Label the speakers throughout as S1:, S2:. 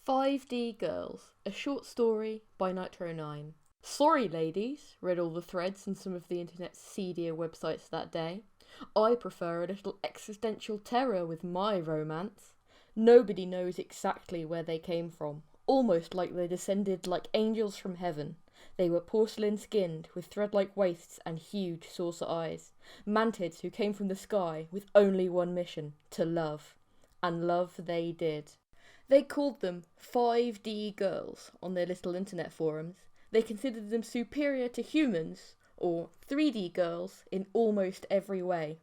S1: 5D Girls, a short story by Nitr09. Sorry ladies, read all the threads in some of the internet's seedier websites that day. I prefer a little existential terror with my romance. Nobody knows exactly where they came from, almost like they descended like angels from heaven. They were porcelain-skinned, with thread-like waists and huge saucer eyes. Mantids who came from the sky with only one mission, to love. And love they did. They called them 5D girls on their little internet forums. They considered them superior to humans, or 3D girls, in almost every way.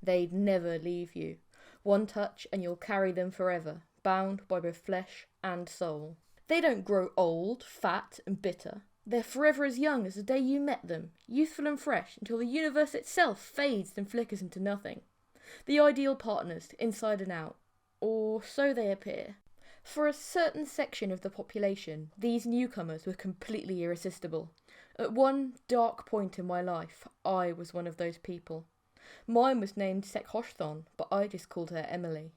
S1: They'd never leave you. One touch and you'll carry them forever, bound by both flesh and soul. They don't grow old, fat and bitter. They're forever as young as the day you met them, youthful and fresh until the universe itself fades and flickers into nothing. The ideal partners, inside and out. Or so they appear. For a certain section of the population, these newcomers were completely irresistible. At one dark point in my life, I was one of those people. Mine was named Sekhoshthon, but I just called her Emily.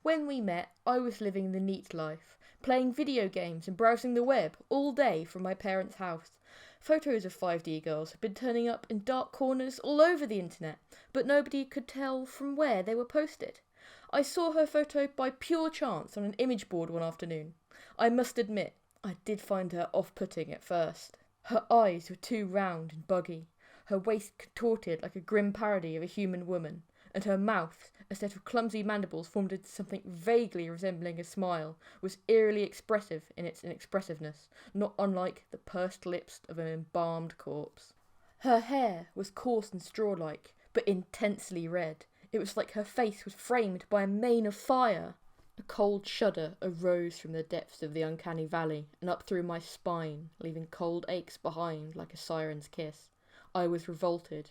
S1: When we met, I was living the neat life, playing video games and browsing the web all day from my parents' house. Photos of 5D girls had been turning up in dark corners all over the internet, but nobody could tell from where they were posted. I saw her photo by pure chance on an image board one afternoon. I must admit, I did find her off-putting at first. Her eyes were too round and buggy, her waist contorted like a grim parody of a human woman, and her mouth, a set of clumsy mandibles formed into something vaguely resembling a smile, was eerily expressive in its inexpressiveness, not unlike the pursed lips of an embalmed corpse. Her hair was coarse and straw-like, but intensely red. It was like her face was framed by a mane of fire. A cold shudder arose from the depths of the uncanny valley and up through my spine, leaving cold aches behind like a siren's kiss. I was revolted,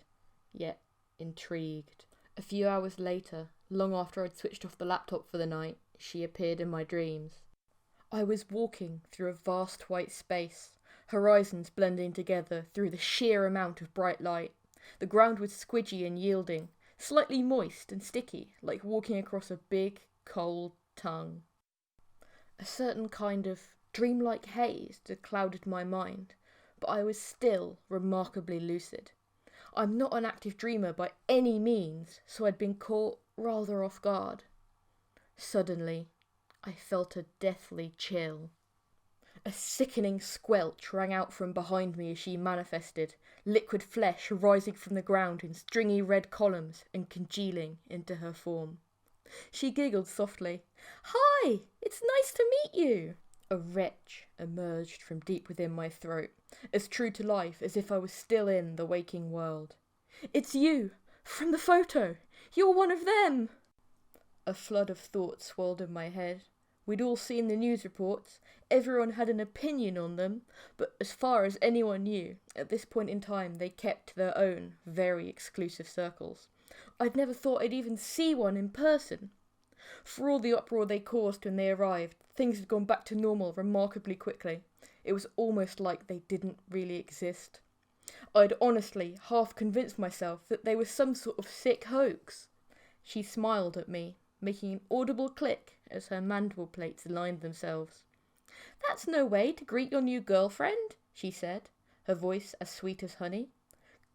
S1: yet intrigued. A few hours later, long after I'd switched off the laptop for the night, she appeared in my dreams. I was walking through a vast white space, horizons blending together through the sheer amount of bright light. The ground was squidgy and yielding, slightly moist and sticky, like walking across a big, cold tongue. A certain kind of dreamlike haze had clouded my mind, but I was still remarkably lucid. I'm not an active dreamer by any means, so I'd been caught rather off guard. Suddenly, I felt a deathly chill. A sickening squelch rang out from behind me as she manifested, liquid flesh rising from the ground in stringy red columns and congealing into her form. She giggled softly. "Hi, it's nice to meet you." A retch emerged from deep within my throat, as true to life as if I was still in the waking world. "It's you, from the photo. You're one of them." A flood of thoughts swirled in my head. We'd all seen the news reports, everyone had an opinion on them, but as far as anyone knew, at this point in time they kept to their own, very exclusive circles. I'd never thought I'd even see one in person. For all the uproar they caused when they arrived, things had gone back to normal remarkably quickly. It was almost like they didn't really exist. I'd honestly half convinced myself that they were some sort of sick hoax. She smiled at me, making an audible click as her mandible plates aligned themselves. "That's no way to greet your new girlfriend," she said, her voice as sweet as honey.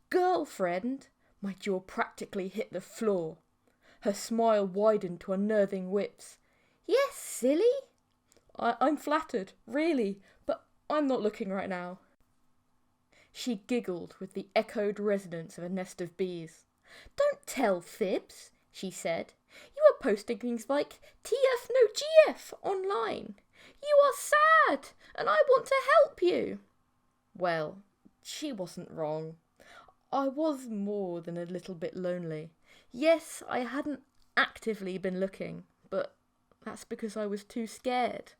S1: "Girlfriend?" My jaw practically hit the floor. Her smile widened to unnerving whips. "Yes, silly." I'm flattered, really, but I'm not looking right now." She giggled with the echoed resonance of a nest of bees. "Don't tell fibs," she said. "You are posting things like TF no GF online. You are sad, and I want to help you." Well, she wasn't wrong. I was more than a little bit lonely. Yes, I hadn't actively been looking, but that's because I was too scared.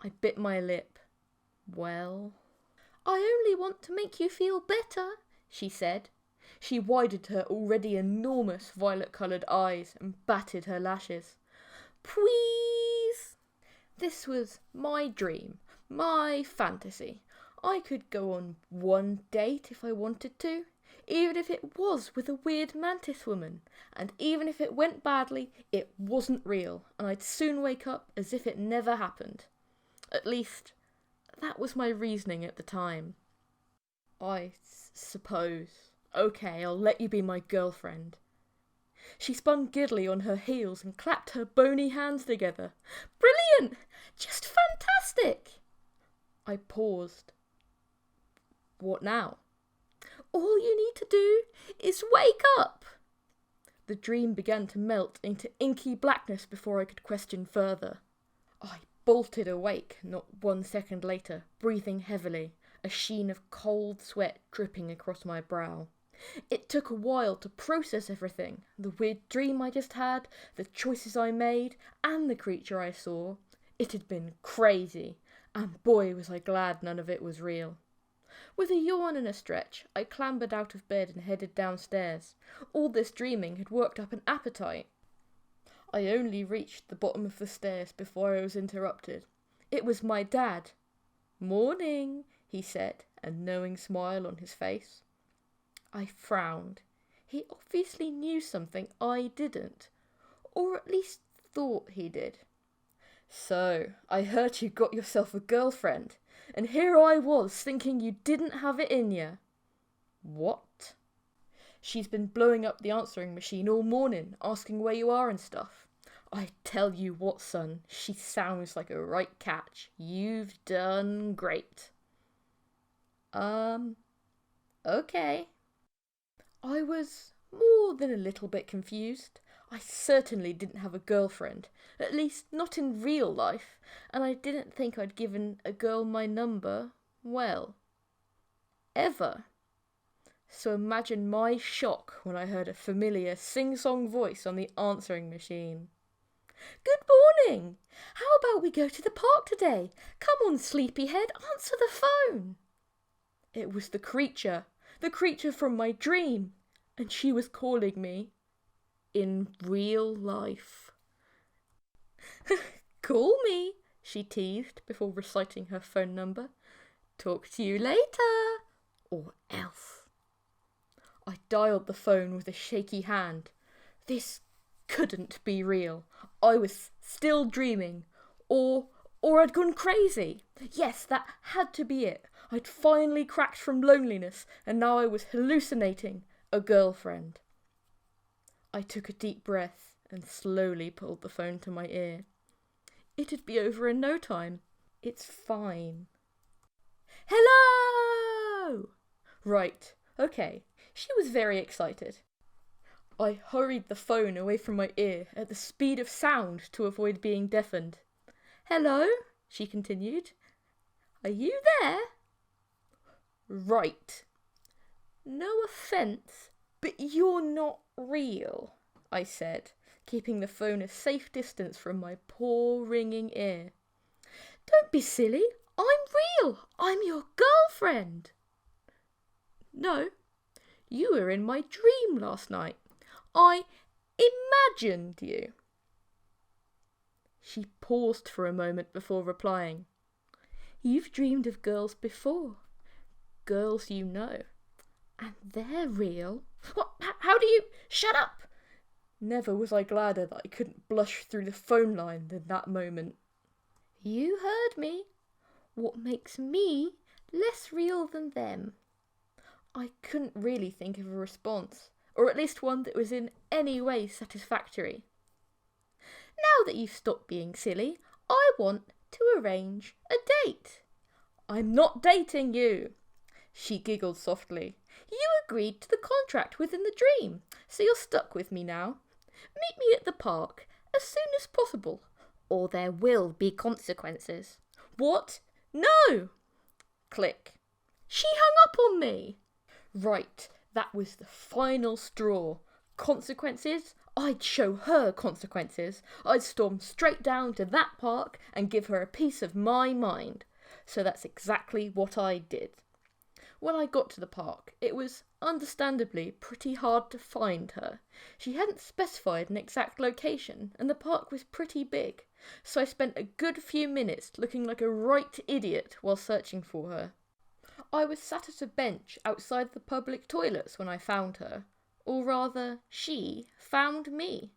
S1: I bit my lip. "Well, I only want to make you feel better," she said. She widened her already enormous violet-coloured eyes and batted her lashes. "Please." This was my dream, my fantasy. I could go on one date if I wanted to, even if it was with a weird mantis woman, and even if it went badly, it wasn't real, and I'd soon wake up as if it never happened. At least, that was my reasoning at the time. I suppose. Okay, I'll let you be my girlfriend. She spun giddily on her heels and clapped her bony hands together. Brilliant! Just fantastic! I paused. What now? All you need to do is wake up! The dream began to melt into inky blackness before I could question further. I bolted awake not 1 second later, breathing heavily, a sheen of cold sweat dripping across my brow. It took a while to process everything, the weird dream I just had, the choices I made, and the creature I saw. It had been crazy, and boy was I glad none of it was real. With a yawn and a stretch, I clambered out of bed and headed downstairs. All this dreaming had worked up an appetite. I only reached the bottom of the stairs before I was interrupted. It was my dad. "Morning," he said, a knowing smile on his face. I frowned. He obviously knew something I didn't, or at least thought he did. "So, I heard you got yourself a girlfriend, and here I was thinking you didn't have it in you." "What?" "She's been blowing up the answering machine all morning, asking where you are and stuff. I tell you what, son, she sounds like a right catch. You've done great." Okay. I was more than a little bit confused. I certainly didn't have a girlfriend, at least not in real life, and I didn't think I'd given a girl my number, well, ever. So imagine my shock when I heard a familiar sing-song voice on the answering machine. "Good morning! How about we go to the park today? Come on, sleepyhead, answer the phone!" It was the creature from my dream, and she was calling me in real life. "Call me," she teased before reciting her phone number. "Talk to you later, or else." I dialed the phone with a shaky hand. This couldn't be real. I was still dreaming, or I'd gone crazy. Yes, that had to be it. I'd finally cracked from loneliness, and now I was hallucinating a girlfriend. I took a deep breath and slowly pulled the phone to my ear. It'd be over in no time. It's fine. "Hello!" Right, okay. She was very excited. I hurried the phone away from my ear at the speed of sound to avoid being deafened. "Hello?" she continued. "Are you there?" "Right. No offence, but you're not real," I said, keeping the phone a safe distance from my poor ringing ear. "Don't be silly. I'm real. I'm your girlfriend." "No, you were in my dream last night. I imagined you." She paused for a moment before replying. "You've dreamed of girls before. Girls you know. And they're real." "What? How do you—" "Shut up!" Never was I gladder that I couldn't blush through the phone line than that moment. "You heard me. What makes me less real than them?" I couldn't really think of a response, or at least one that was in any way satisfactory. "Now that you've stopped being silly, I want to arrange a date." "I'm not dating you." She giggled softly. "You agreed to the contract within the dream, so you're stuck with me now. Meet me at the park as soon as possible, or there will be consequences." "What? No!" Click. She hung up on me. Right, that was the final straw. Consequences? I'd show her consequences. I'd storm straight down to that park and give her a piece of my mind. So that's exactly what I did. When I got to the park, it was understandably pretty hard to find her. She hadn't specified an exact location, and the park was pretty big, so I spent a good few minutes looking like a right idiot while searching for her. I was sat at a bench outside the public toilets when I found her, or rather, she found me.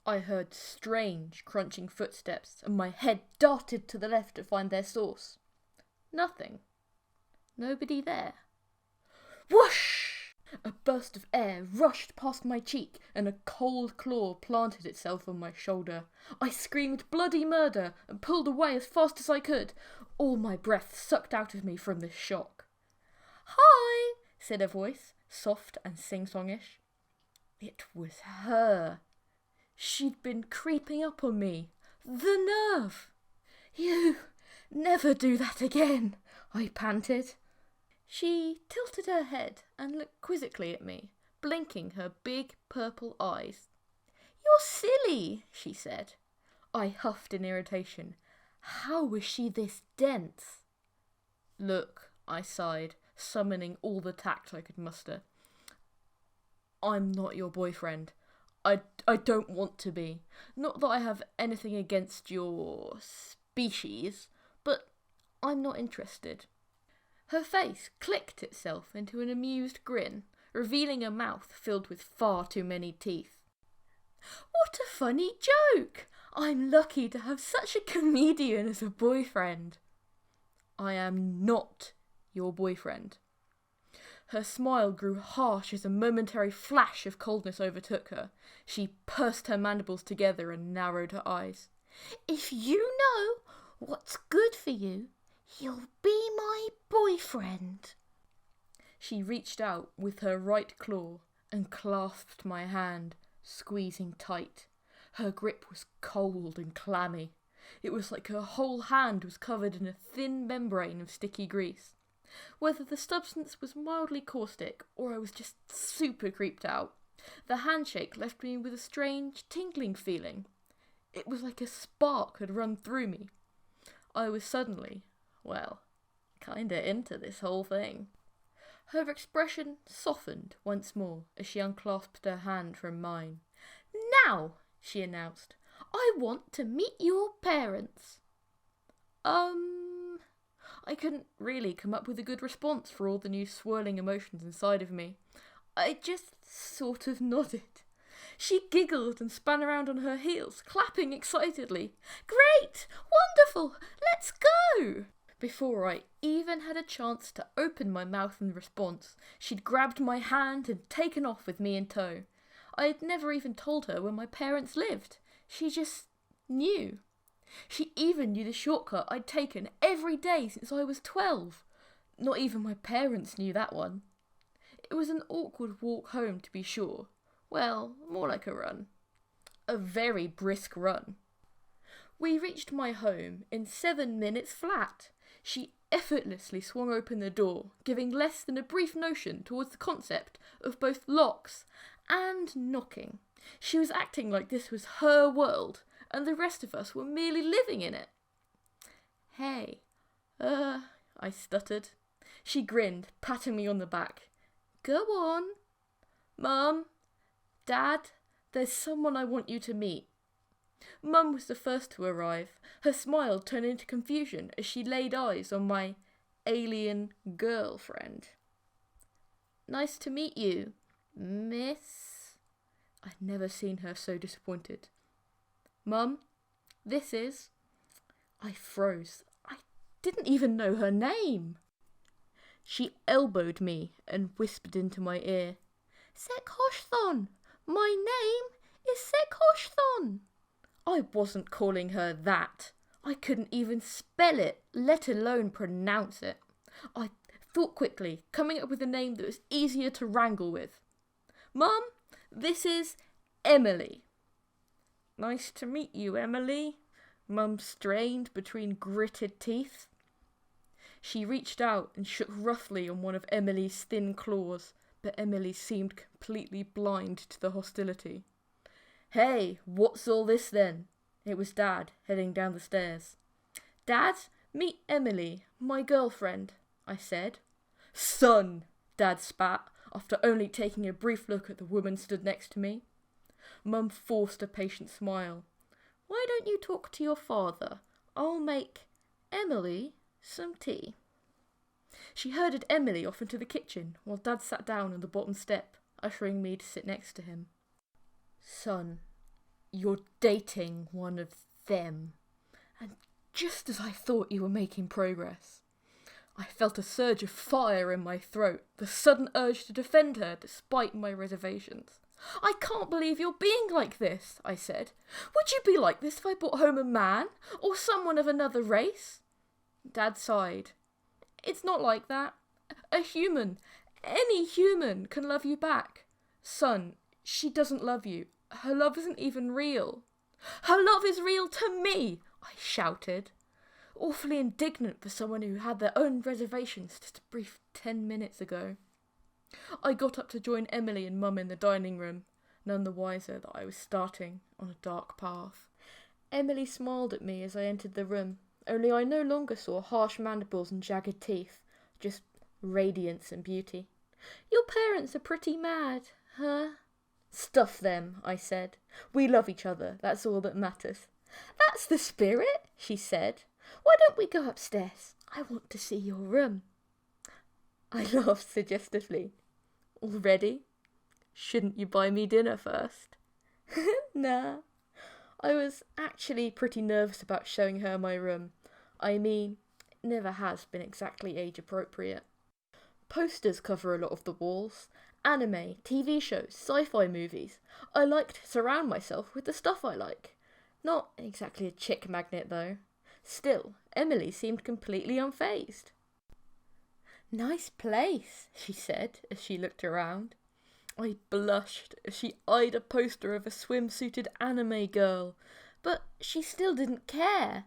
S1: I heard strange, crunching footsteps, and my head darted to the left to find their source. Nothing. Nobody there. Whoosh! A burst of air rushed past my cheek, and a cold claw planted itself on my shoulder. I screamed bloody murder and pulled away as fast as I could, all my breath sucked out of me from this shock. "Hi," said a voice, soft and sing-songish. It was her. She'd been creeping up on me. The nerve! "You never do that again," I panted. She tilted her head and looked quizzically at me, blinking her big purple eyes. "You're silly," she said. I huffed in irritation. How was she this dense? "Look," I sighed, summoning all the tact I could muster. "I'm not your boyfriend. I don't want to be. Not that I have anything against your species, but I'm not interested." Her face clicked itself into an amused grin, revealing a mouth filled with far too many teeth. "What a funny joke! I'm lucky to have such a comedian as a boyfriend." "I am not your boyfriend." Her smile grew harsh as a momentary flash of coldness overtook her. She pursed her mandibles together and narrowed her eyes. "If you know what's good for you, you'll be my boyfriend." She reached out with her right claw and clasped my hand, squeezing tight. Her grip was cold and clammy. It was like her whole hand was covered in a thin membrane of sticky grease. Whether the substance was mildly caustic or I was just super creeped out, the handshake left me with a strange tingling feeling. It was like a spark had run through me. I was suddenly, well, kinda into this whole thing. Her expression softened once more as she unclasped her hand from mine. "Now," she announced, "I want to meet your parents." I couldn't really come up with a good response for all the new swirling emotions inside of me. I just sort of nodded. She giggled and span around on her heels, clapping excitedly. "Great! Wonderful! Let's go!" Before I even had a chance to open my mouth in response, she'd grabbed my hand and taken off with me in tow. I had never even told her where my parents lived. She just knew. She even knew the shortcut I'd taken every day since I was 12. Not even my parents knew that one. It was an awkward walk home, to be sure. Well, more like a run. A very brisk run. We reached my home in 7 minutes flat. She effortlessly swung open the door, giving less than a brief notion towards the concept of both locks and knocking. She was acting like this was her world, and the rest of us were merely living in it. "Hey, I stuttered. She grinned, patting me on the back. "Go on." "Mum, Dad, there's someone I want you to meet." Mum was the first to arrive. Her smile turned into confusion as she laid eyes on my alien girlfriend. "Nice to meet you, Miss." I'd never seen her so disappointed. "Mum, this is..." I froze. I didn't even know her name. She elbowed me and whispered into my ear, "Sekhoshthon! My name is Sekhoshthon." I wasn't calling her that. I couldn't even spell it, let alone pronounce it. I thought quickly, coming up with a name that was easier to wrangle with. "Mum, this is Emily." "Nice to meet you, Emily," Mum strained between gritted teeth. She reached out and shook roughly on one of Emily's thin claws, but Emily seemed completely blind to the hostility. "Hey, what's all this then?" It was Dad, heading down the stairs. "Dad, meet Emily, my girlfriend," I said. "Son," Dad spat, after only taking a brief look at the woman stood next to me. Mum forced a patient smile. "Why don't you talk to your father? I'll make Emily some tea." She herded Emily off into the kitchen while Dad sat down on the bottom step, ushering me to sit next to him. "Son, You're dating one of them. And just as I thought you were making progress, I felt a surge of fire in my throat, the sudden urge to defend her despite my reservations. I can't believe you're being like this, I said. Would you be like this if I brought home a man, or someone of another race? Dad sighed. It's not like that. A human, any human, can love you back. Son, she doesn't love you. Her love isn't even real. Her love is real to me, I shouted, awfully indignant for someone who had their own reservations just a brief 10 minutes ago. I got up to join Emily and Mum in the dining room, none the wiser that I was starting on a dark path. Emily smiled at me as I entered the room, only I no longer saw harsh mandibles and jagged teeth, just radiance and beauty. Your parents are pretty mad, huh? Stuff them, I said. We love each other, that's all that matters. That's the spirit, she said. Why don't we go upstairs? I want to see your room. I laughed suggestively. Already? Shouldn't you buy me dinner first? Nah. I was actually pretty nervous about showing her my room. I mean, it never has been exactly age appropriate. Posters cover a lot of the walls. Anime, TV shows, sci-fi movies. I like to surround myself with the stuff I like. Not exactly a chick magnet though. Still, Emily seemed completely unfazed. Nice place, she said as she looked around. I blushed as she eyed a poster of a swimsuited anime girl, but she still didn't care.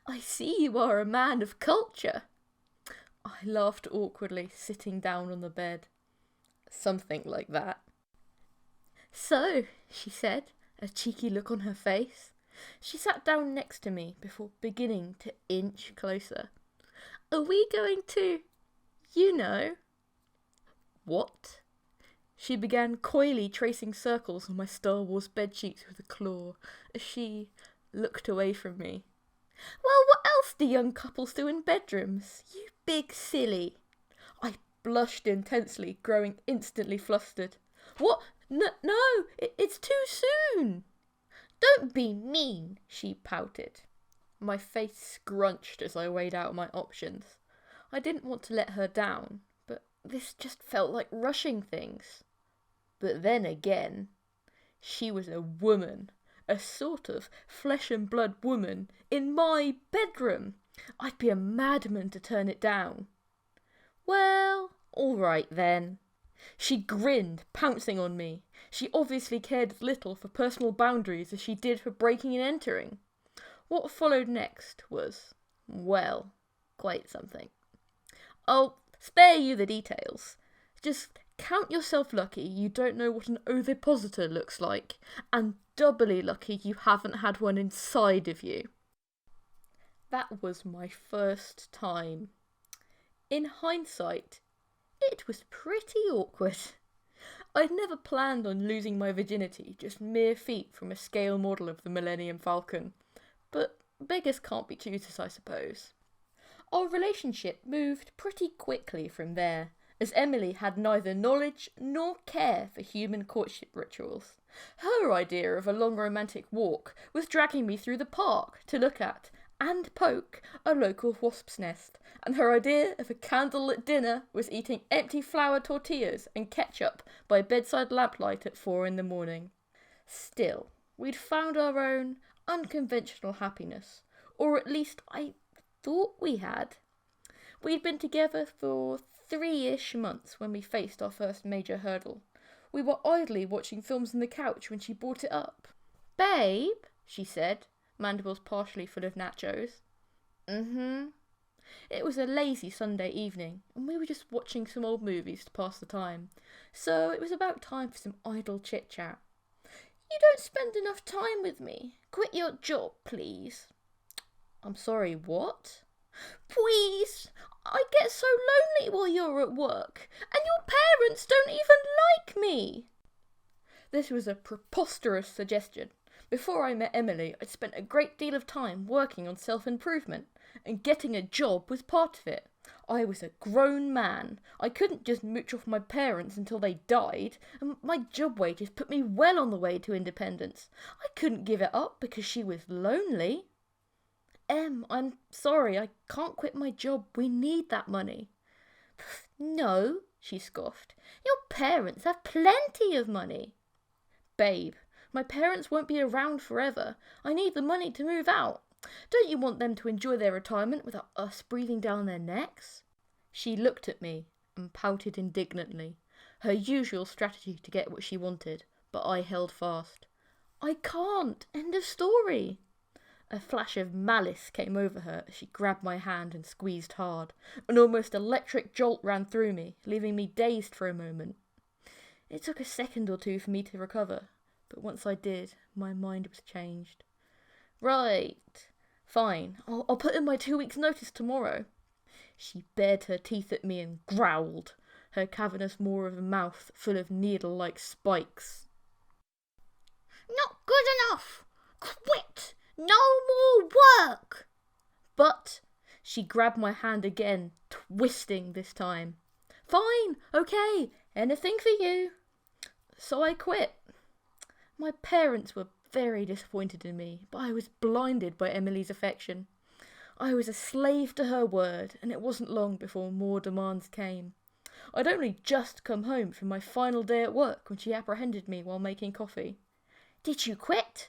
S1: I see you are a man of culture. I laughed awkwardly, sitting down on the bed. Something like that. So, she said, a cheeky look on her face. She sat down next to me before beginning to inch closer. Are we going to, you know? What? She began coyly tracing circles on my Star Wars bedsheets with a claw as she looked away from me. Well, what else do young couples do in bedrooms? You big silly. I blushed intensely, growing instantly flustered. What? No, it's too soon. Don't be mean, she pouted. My face scrunched as I weighed out my options. I didn't want to let her down, but this just felt like rushing things. But then again, she was a woman, a sort of flesh and blood woman, in my bedroom. I'd be a madman to turn it down. Well, all right then. She grinned, pouncing on me. She obviously cared as little for personal boundaries as she did for breaking and entering. What followed next was, well, quite something. I'll spare you the details. Just count yourself lucky you don't know what an ovipositor looks like, and doubly lucky you haven't had one inside of you. That was my first time. In hindsight, it was pretty awkward. I'd never planned on losing my virginity just mere feet from a scale model of the Millennium Falcon, but beggars can't be choosers, I suppose. Our relationship moved pretty quickly from there, as Emily had neither knowledge nor care for human courtship rituals. Her idea of a long romantic walk was dragging me through the park to look at and poke a local wasp's nest, and her idea of a candlelit dinner was eating empty flour tortillas and ketchup by bedside lamplight at 4 a.m. Still, we'd found our own unconventional happiness, or at least I thought we had. We'd been together for 3-ish months when we faced our first major hurdle. We were idly watching films on the couch when she brought it up. Babe, she said, mandibles partially full of nachos. It was a lazy Sunday evening, and we were just watching some old movies to pass the time, so it was about time for some idle chit-chat. You don't spend enough time with me. Quit your job, please. I'm sorry, what? Please! I get so lonely while you're at work, and your parents don't even like me. This was a preposterous suggestion. Before I met Emily, I'd spent a great deal of time working on self-improvement, and getting a job was part of it. I was a grown man. I couldn't just mooch off my parents until they died, and my job wages put me well on the way to independence. I couldn't give it up because she was lonely. I'm sorry, I can't quit my job. We need that money. No, she scoffed. Your parents have plenty of money. Babe, my parents won't be around forever. I need the money to move out. Don't you want them to enjoy their retirement without us breathing down their necks? She looked at me and pouted indignantly, her usual strategy to get what she wanted, but I held fast. I can't. End of story. A flash of malice came over her as she grabbed my hand and squeezed hard. An almost electric jolt ran through me, leaving me dazed for a moment. It took a second or two for me to recover, but once I did, my mind was changed. Right. Fine, I'll put in my 2 weeks' notice tomorrow. She bared her teeth at me and growled, her cavernous maw of a mouth full of needle-like spikes. Not good enough! Quit! No more work! But she grabbed my hand again, twisting this time. Fine, okay, anything for you. So I quit. My parents were very disappointed in me, but I was blinded by Emily's affection. I was a slave to her word, and it wasn't long before more demands came. I'd only just come home from my final day at work when she apprehended me while making coffee. Did you quit?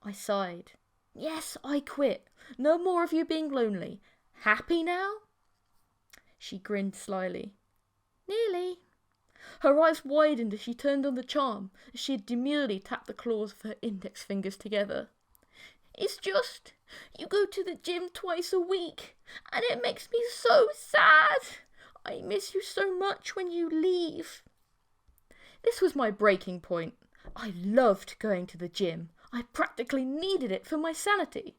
S1: I sighed. Yes, I quit. No more of you being lonely. Happy now? She grinned slyly. Nearly. Her eyes widened as she turned on the charm, as she had demurely tapped the claws of her index fingers together. It's just, you go to the gym twice a week, and it makes me so sad. I miss you so much when you leave. This was my breaking point. I loved going to the gym. I practically needed it for my sanity.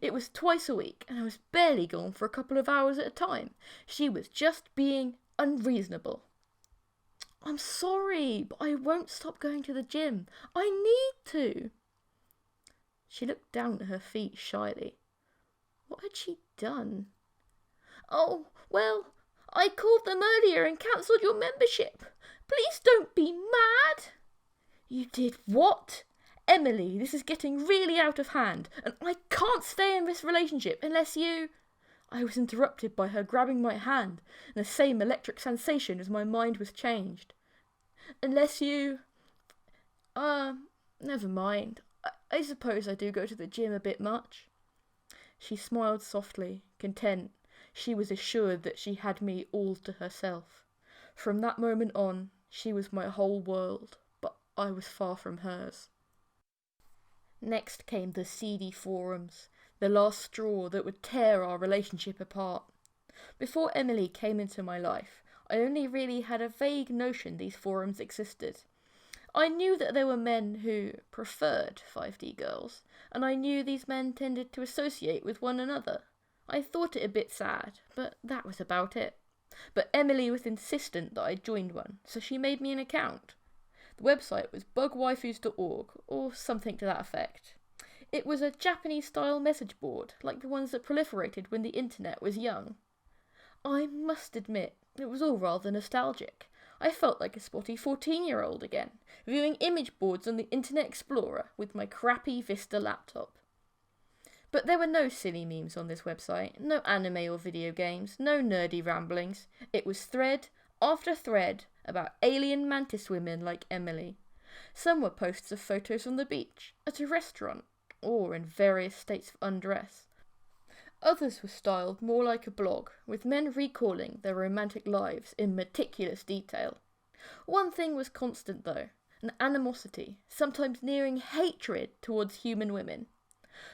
S1: It was twice a week, and I was barely gone for a couple of hours at a time. She was just being unreasonable. I'm sorry, but I won't stop going to the gym. I need to. She looked down at her feet shyly. What had she done? Oh, well, I called them earlier and cancelled your membership. Please don't be mad. You did what? Emily, this is getting really out of hand, and I can't stay in this relationship unless you... I was interrupted by her grabbing my hand, and the same electric sensation as my mind was changed. Unless you... never mind. I suppose I do go to the gym a bit much. She smiled softly, content. She was assured that she had me all to herself. From that moment on, she was my whole world, but I was far from hers. Next came the seedy forums, the last straw that would tear our relationship apart. Before Emily came into my life, I only really had a vague notion these forums existed. I knew that there were men who preferred 5D girls, and I knew these men tended to associate with one another. I thought it a bit sad, but that was about it. But Emily was insistent that I joined one, so she made me an account. The website was bugwaifus.org, or something to that effect. It was a Japanese-style message board, like the ones that proliferated when the internet was young. I must admit, it was all rather nostalgic. I felt like a spotty 14-year-old again, viewing image boards on the Internet Explorer with my crappy Vista laptop. But there were no silly memes on this website, no anime or video games, no nerdy ramblings. It was thread after thread about alien mantis women like Emily. Some were posts of photos on the beach, at a restaurant, or in various states of undress. Others were styled more like a blog, with men recalling their romantic lives in meticulous detail. One thing was constant though, an animosity, sometimes nearing hatred towards human women.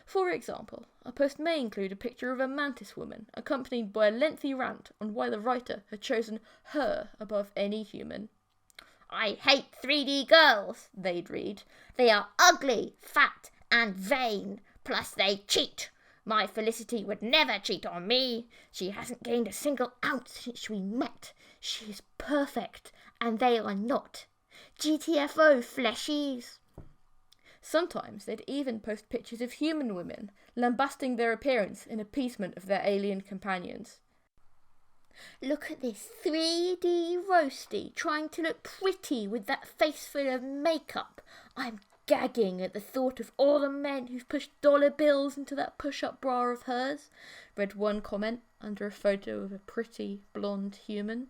S1: For example, a post may include a picture of a mantis woman, accompanied by a lengthy rant on why the writer had chosen her above any human. I hate 3D girls, they'd read. They are ugly, fat, and vain, plus they cheat. My Felicity would never cheat on me. She hasn't gained a single ounce since we met. She is perfect, and they are not. GTFO, fleshies. Sometimes they'd even post pictures of human women, lambasting their appearance in appeasement of their alien companions.
S2: Look at this 3D roasty trying to look pretty with that face full of makeup. I'm gagging at the thought of all the men who've pushed dollar bills into that push-up bra of hers,
S1: read one comment under a photo of a pretty blonde human.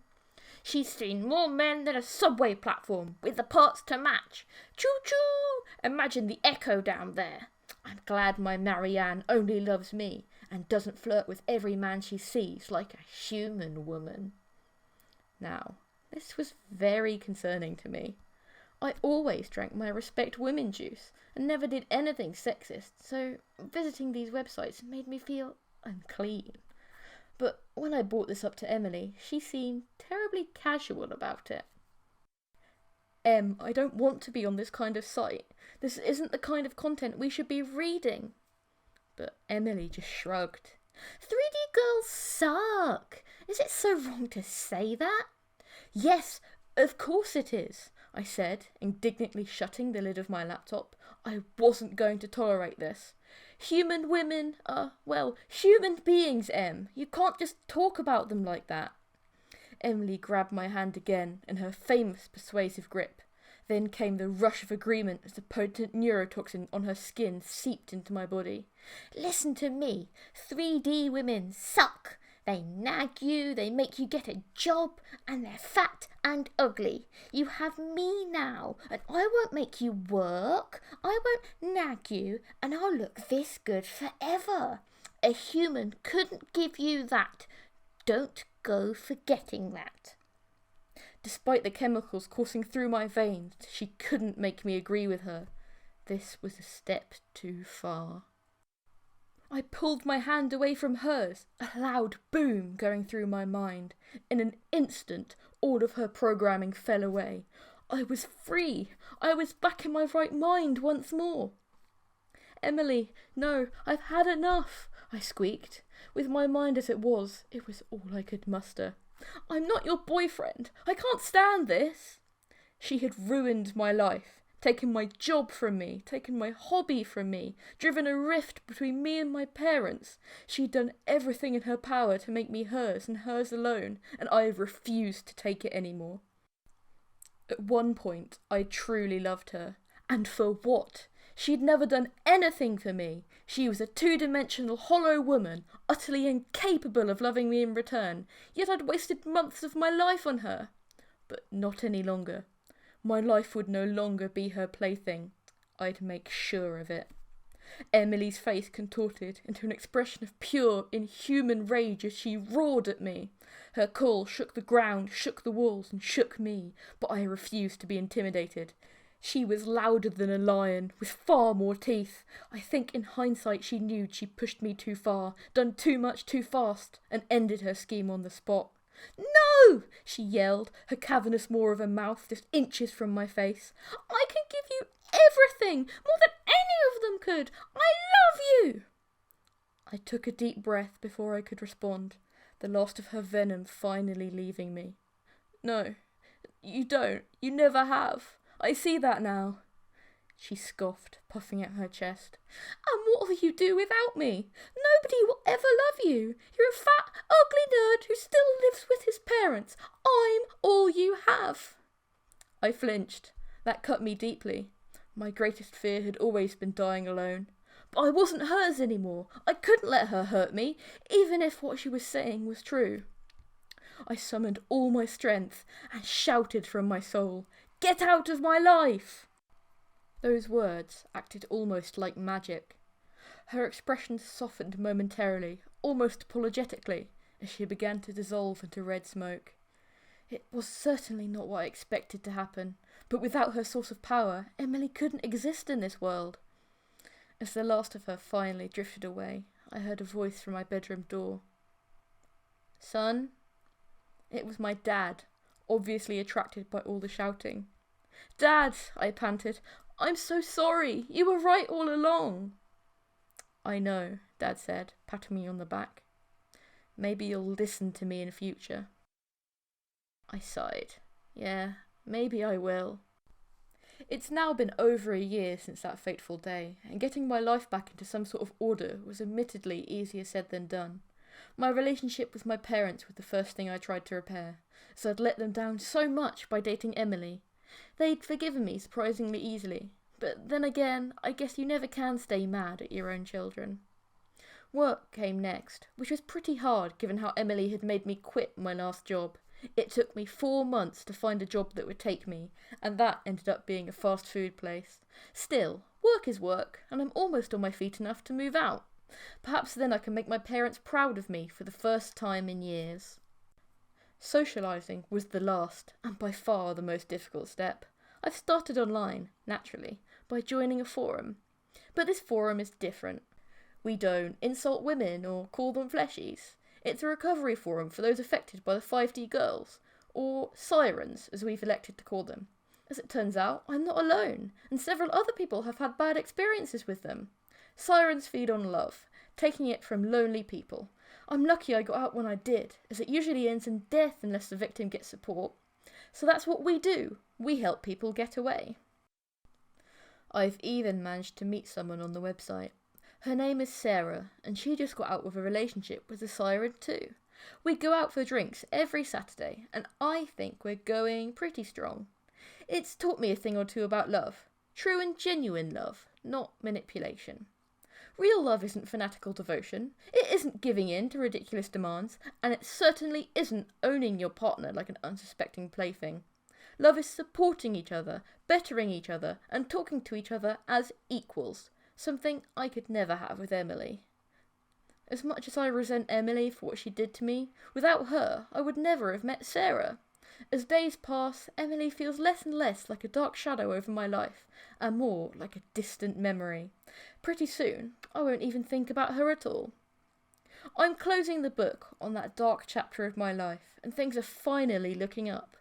S2: She's seen more men than a subway platform with the parts to match. Choo-choo! Imagine the echo down there.
S1: I'm glad my Marianne only loves me and doesn't flirt with every man she sees like a human woman. Now, this was very concerning to me. I always drank my Respect Women juice and never did anything sexist, so visiting these websites made me feel unclean. But when I brought this up to Emily, she seemed terribly casual about it. I don't want to be on this kind of site. This isn't the kind of content we should be reading. But Emily just shrugged.
S2: 3D girls suck. Is it so wrong to say that?
S1: Yes, of course it is, I said, indignantly shutting the lid of my laptop. I wasn't going to tolerate this. Human women are, human beings, Em. You can't just talk about them like that. Emily grabbed my hand again in her famous persuasive grip. Then came the rush of agreement as the potent neurotoxin on her skin seeped into my body.
S2: Listen to me. 3D women suck. They nag you, they make you get a job, and they're fat and ugly. You have me now, and I won't make you work. I won't nag you, and I'll look this good forever. A human couldn't give you that. Don't go forgetting that.
S1: Despite the chemicals coursing through my veins, she couldn't make me agree with her. This was a step too far. I pulled my hand away from hers, a loud boom going through my mind. In an instant, all of her programming fell away. I was free. I was back in my right mind once more. Emily, no, I've had enough, I squeaked. With my mind as it was all I could muster. I'm not your boyfriend. I can't stand this. She had ruined my life. Taken my job from me, taken my hobby from me, driven a rift between me and my parents. She'd done everything in her power to make me hers and hers alone, and I refused to take it anymore. At one point, I truly loved her. And for what? She'd never done anything for me. She was a two-dimensional hollow woman, utterly incapable of loving me in return, yet I'd wasted months of my life on her. But not any longer. My life would no longer be her plaything. I'd make sure of it. Emily's face contorted into an expression of pure, inhuman rage as she roared at me. Her call shook the ground, shook the walls, and shook me, but I refused to be intimidated. She was louder than a lion, with far more teeth. I think in hindsight she knew she'd pushed me too far, done too much too fast, and ended her scheme on the spot. "No!" she yelled, her cavernous maw of a mouth just inches from my face. "I can give you everything, more than any of them could. I love you!" I took a deep breath before I could respond, the last of her venom finally leaving me. "No, you don't. You never have. I see that now." She scoffed, puffing at her chest. "And what will you do without me? Nobody will ever love you. You're a fat, ugly nerd who still lives with his parents. I'm all you have." I flinched. That cut me deeply. My greatest fear had always been dying alone. But I wasn't hers anymore. I couldn't let her hurt me, even if what she was saying was true. I summoned all my strength and shouted from my soul, "Get out of my life!" Those words acted almost like magic. Her expression softened momentarily, almost apologetically, as she began to dissolve into red smoke. It was certainly not what I expected to happen, but without her source of power, Emily couldn't exist in this world. As the last of her finally drifted away, I heard a voice from my bedroom door. "Son?" It was my dad, obviously attracted by all the shouting. "Dad," I panted, "I'm so sorry. You were right all along." "I know," Dad said, patting me on the back. "Maybe you'll listen to me in future." I sighed. Yeah, maybe I will. It's now been over a year since that fateful day, and getting my life back into some sort of order was admittedly easier said than done. My relationship with my parents was the first thing I tried to repair, as I'd let them down so much by dating Emily. They'd forgiven me surprisingly easily, but then again, I guess you never can stay mad at your own children. Work came next, which was pretty hard given how Emily had made me quit my last job. It took me 4 months to find a job that would take me, and that ended up being a fast food place. Still, work is work, and I'm almost on my feet enough to move out. Perhaps then I can make my parents proud of me for the first time in years. Socialising was the last, and by far the most difficult step. I've started online, naturally, by joining a forum. But this forum is different. We don't insult women or call them fleshies. It's a recovery forum for those affected by the 5D girls, or sirens as we've elected to call them. As it turns out, I'm not alone, and several other people have had bad experiences with them. Sirens feed on love, taking it from lonely people. I'm lucky I got out when I did, as it usually ends in death unless the victim gets support. So that's what we do. We help people get away. I've even managed to meet someone on the website. Her name is Sarah, and she just got out of a relationship with a siren too. We go out for drinks every Saturday, and I think we're going pretty strong. It's taught me a thing or two about love. True and genuine love, not manipulation. Real love isn't fanatical devotion, it isn't giving in to ridiculous demands, and it certainly isn't owning your partner like an unsuspecting plaything. Love is supporting each other, bettering each other, and talking to each other as equals. Something I could never have with Emily. As much as I resent Emily for what she did to me, without her I would never have met Sarah. As days pass, Emily feels less and less like a dark shadow over my life, and more like a distant memory. Pretty soon, I won't even think about her at all. I'm closing the book on that dark chapter of my life, and things are finally looking up.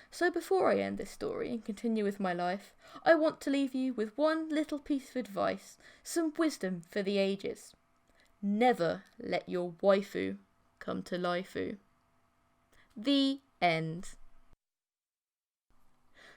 S1: So before I end this story and continue with my life, I want to leave you with one little piece of advice, some wisdom for the ages. Never let your waifu come to Laifu. The end.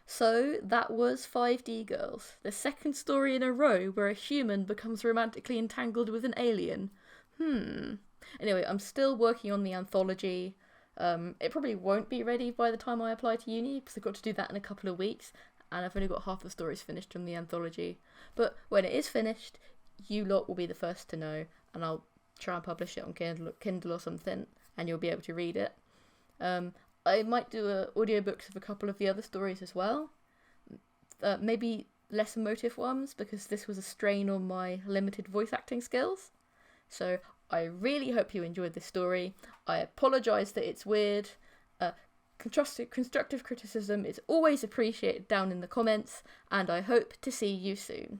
S1: So that was 5D Girls, the second story in a row where a human becomes romantically entangled with an alien. Anyway, I'm still working on the anthology. It probably won't be ready by the time I apply to uni, because I've got to do that in a couple of weeks, and I've only got half the stories finished from the anthology. But when it is finished, you lot will be the first to know, and I'll try and publish it on Kindle or something, and you'll be able to read it. I might do audiobooks of a couple of the other stories as well. Maybe less emotive ones, because this was a strain on my limited voice acting skills. So I really hope you enjoyed this story. I apologise that it's weird. Constructive criticism is always appreciated down in the comments, and I hope to see you soon.